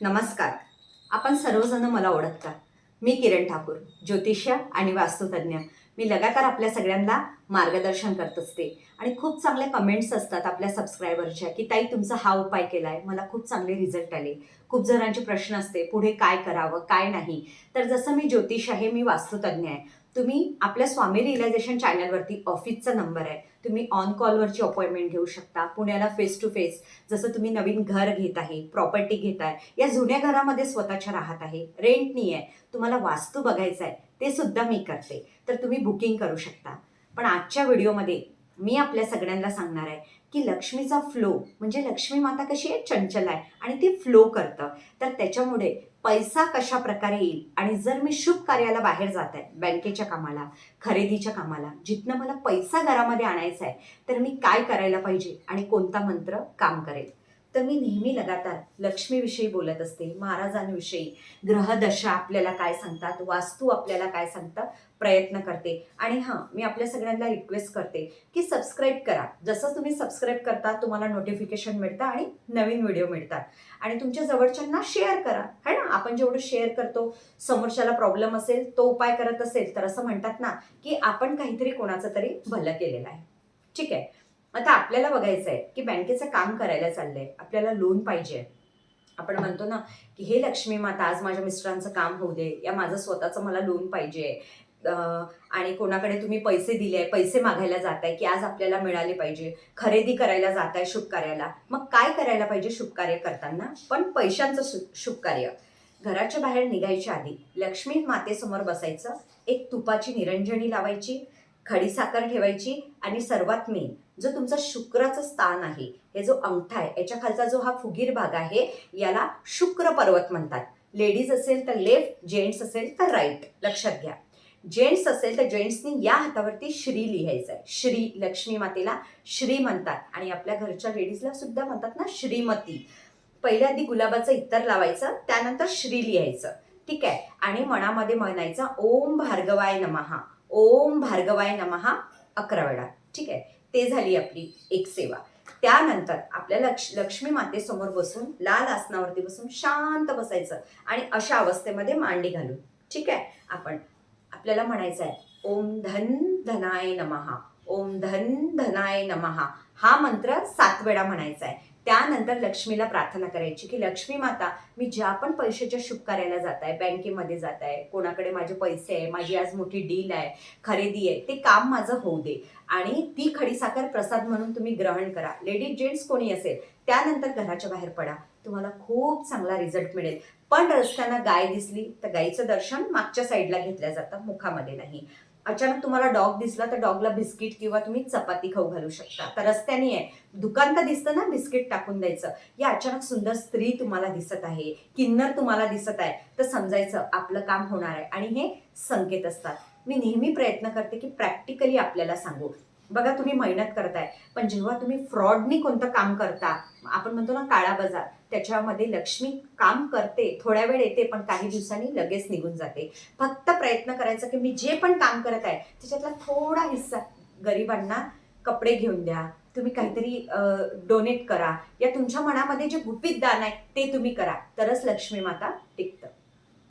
नमस्कार. आपण सर्वजण मला ओळखता. मी किरण ठाकूर, ज्योतिष्य आणि वास्तुतज्ञ. मी लगातार आपल्या सगळ्यांना मार्गदर्शन करत असते आणि खूप चांगले कमेंट्स असतात आपल्या सबस्क्रायबरच्या की ताई तुमचा हा उपाय केलाय, मला खूप चांगले रिझल्ट आले. खूप जणांचे प्रश्न असते पुढे काय करावं काय नाही. तर जसं मी ज्योतिष आहे, मी वास्तुतज्ञ आहे. तुम्ही आपल्या स्वामी रिअलायझेशन चॅनलवरती ऑफिसचा नंबर आहे, तुम्ही ऑन कॉलवरची अपॉइंटमेंट घेऊ शकता. पुण्याला फेस टू फेस, जसं तुम्ही नवीन घर घेत आहे, प्रॉपर्टी घेताय, या जुन्या घरामध्ये स्वतःच्या राहत आहे, रेंटनी आहे, तुम्हाला वास्तू बघायचा आहे, ते सुद्धा मी करते. तर तुम्ही बुकिंग करू शकता. पण आजच्या व्हिडिओमध्ये मी आपल्या सगळ्यांना सांगणार आहे की लक्ष्मीचा फ्लो, म्हणजे लक्ष्मी माता कशी आहे, चंचल आहे आणि ती फ्लो करतं. तर त्याच्यामुळे पैसा कशा प्रकारे येईल. आणि जर मी शुभ कार्याला बाहेर जात आहे, बँकेच्या कामाला, खरेदीच्या कामाला, जिथनं मला पैसा घरामध्ये आणायचा आहे, तर मी काय करायला पाहिजे आणि कोणता मंत्र काम करेल. तर मी नेहमी लगातार लक्ष्मीविषयी बोलत असते, महाराजांविषयी, ग्रहदशा आपल्याला काय सांगतात, वास्तू आपल्याला काय सांगतात, प्रयत्न करते. आणि हां, मी आपल्या सगळ्यांना रिक्वेस्ट करते की सबस्क्राईब करा. जसं तुम्ही सबस्क्राईब करता तुम्हाला नोटिफिकेशन मिळतं आणि नवीन व्हिडिओ मिळतात. आणि तुमच्या जवळच्यांना शेअर करा, है ना. आपण जेवढं शेअर करतो, समोरच्याला प्रॉब्लेम असेल, तो उपाय करत असेल, तर असं म्हणतात ना की आपण काहीतरी कोणाचं तरी भलं केलेलं आहे. ठीक आहे. आता आपल्याला बघायचं आहे की बँकेचं काम करायला चाललंय, आपल्याला लोन पाहिजे. आपण म्हणतो ना की हे लक्ष्मी माता, आज माझ्या मिस्टरांचं काम होऊ दे, या माझं स्वतःचं मला लोन पाहिजे. आणि कोणाकडे तुम्ही पैसे दिले, पैसे मागायला जाताय की आज आपल्याला मिळाले पाहिजे, खरेदी करायला जाताय शुभ कार्याला. मग काय करायला पाहिजे शुभ कार्य करताना, पण पैशांचं शुभ कार्य. घराच्या बाहेर निघायच्या आधी लक्ष्मी मातेसमोर बसायचं, एक तुपाची निरंजनी लावायची, खडीसाखर ठेवायची आणि सर्वात मेन, जो तुमचा शुक्राचं स्थान आहे, हे जो अंगठा आहे, याच्या खालचा जो हा फुगीर भाग आहे, याला शुक्र पर्वत म्हणतात. लेडीज असेल तर लेफ्ट, जेंट्स असेल तर राईट. लक्षात घ्या. जेंट्स असेल तर जेंट्सनी या हातावरती श्री लिहायचं आहे. श्री, लक्ष्मी मातेला श्री म्हणतात आणि आपल्या घरच्या लेडीजला सुद्धा म्हणतात ना श्रीमती. पहिल्या आधी गुलाबाचं इत्तर लावायचं, त्यानंतर श्री लिहायचं. ठीक आहे. आणि मनामध्ये म्हणायचं ओम भार्गवाय नमः, ओम भार्गवाय नमः 11 वेळा. ठीक आहे. ते झाली आपली एक सेवा. त्यानंतर आपल्याला लक्ष्मी मातेसमोर बसून, लाल आसनावरती बसून शांत बसायचं आणि अशा अवस्थेमध्ये मांडी घालून, ठीक आहे, आपल्याला म्हणायचं आहे ओम धन धनाय नमः, ओम धन धनाय नमः. हा मंत्र 7 वेळा म्हणायचा आहे. त्यानंतर लक्ष्मीला प्रार्थना करायची की लक्ष्मी माता, मी ज्या पण पैशाच्या शुभ कार्याला जात आहे, बँकेमध्ये जात आहे, कोणाकडे माझे पैसे आहे, माझी आज मोठी डील आहे, खरेदी आहे, ते काम माझं होऊ दे. आणि ती खडीसाखर प्रसाद म्हणून तुम्ही ग्रहण करा. लेडीज जेंट्स कोणी असेल, त्यानंतर घराच्या बाहेर पडा, तुम्हाला खूप चांगला रिझल्ट मिळेल. पण रस्त्यानं गाय दिसली तर गायीचं दर्शन मागच्या साईडला घेतलं जातं, मुखामध्ये नाही. अचानक तुम्हाला डॉग दिसला तर डॉगला बिस्किट किंवा तुम्ही चपाती खाऊ घालू शकता. तर रस्त्याने आहे, दुकान तर दिसतं ना, बिस्किट टाकून द्यायचं. या अचानक सुंदर स्त्री तुम्हाला दिसत आहे, किन्नर तुम्हाला दिसत आहे, तर समजायचं आपलं काम होणार आहे. आणि हे संकेत असतात. मी नेहमी प्रयत्न करते की प्रॅक्टिकली आपल्याला सांगू. बघा, तुम्ही मेहनत करताय, पण जेव्हा तुम्ही फ्रॉडनी कोणतं काम करता, आपण म्हणतो ना काळा बाजार, त्याच्यामध्ये लक्ष्मी काम करते, थोड्या वेळ येते, पण काही दिवसांनी लगेच निघून जाते. फक्त प्रयत्न करायचा की मी जे पण काम करत आहे त्याच्यातला थोडा हिस्सा गरिबांना कपडे घेऊन द्या, तुम्ही काहीतरी डोनेट करा, या तुमच्या मनामध्ये जे गुपित दान आहे ते तुम्ही करा, तरच लक्ष्मी माता टिकतं.